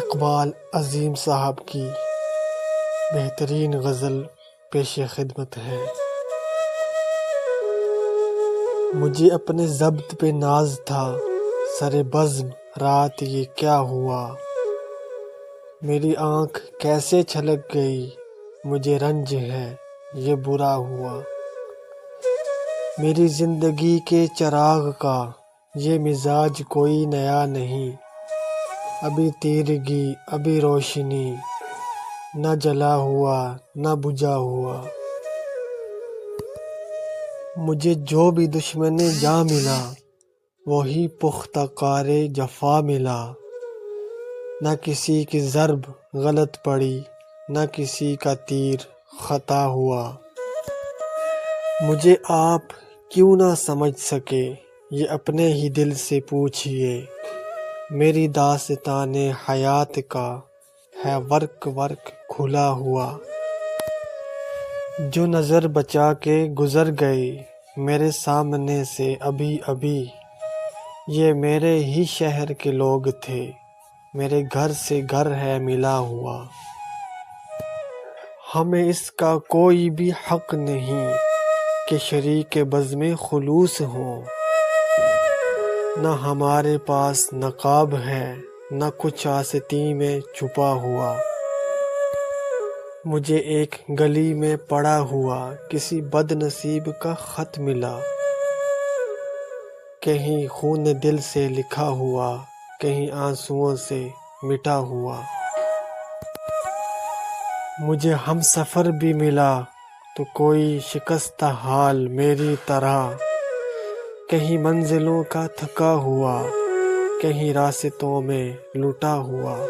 اقبال عظیم صاحب کی بہترین غزل پیش خدمت ہے۔ مجھے اپنے ضبط پہ ناز تھا، سر بزم رات یہ کیا ہوا؟ میری آنکھ کیسے چھلک گئی، مجھے رنج ہے یہ برا ہوا۔ میری زندگی کے چراغ کا یہ مزاج کوئی نیا نہیں، ابھی تیرگی ابھی روشنی، نہ جلا ہوا نہ بجھا ہوا۔ مجھے جو بھی دشمن جاں ملا، وہی پختہ کار جفا ملا۔ نہ کسی کی ضرب غلط پڑی، نہ کسی کا تیر خطا ہوا۔ مجھے آپ کیوں نہ سمجھ سکے، یہ اپنے ہی دل سے پوچھئے۔ میری داستان حیات کا ہے ورق ورق کھلا ہوا۔ جو نظر بچا کے گزر گئے میرے سامنے سے ابھی ابھی، یہ میرے ہی شہر کے لوگ تھے، میرے گھر سے گھر ہے ملا ہوا۔ ہمیں اس کا کوئی بھی حق نہیں کہ شریک بزم خلوص ہوں، نہ ہمارے پاس نقاب ہے نہ کچھ آستین میں چھپا ہوا۔ مجھے ایک گلی میں پڑا ہوا کسی بد نصیب کا خط ملا، کہیں خون دل سے لکھا ہوا، کہیں آنسوؤں سے مٹا ہوا۔ مجھے ہم سفر بھی ملا تو کوئی شکستہ حال میری طرح، کہیں منزلوں کا تھکا ہوا، کہیں راستوں میں لٹا ہوا۔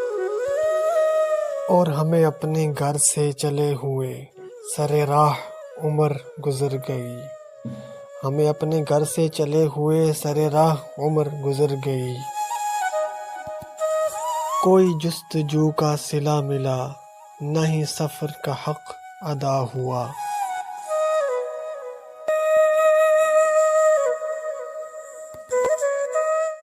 اور ہمیں اپنے گھر سے چلے ہوئے سر راہ عمر گزر گئی، ہمیں اپنے گھر سے چلے ہوئے سر راہ عمر گزر گئی۔ کوئی جستجو کا صلہ ملا، نہ ہی سفر کا حق ادا ہوا۔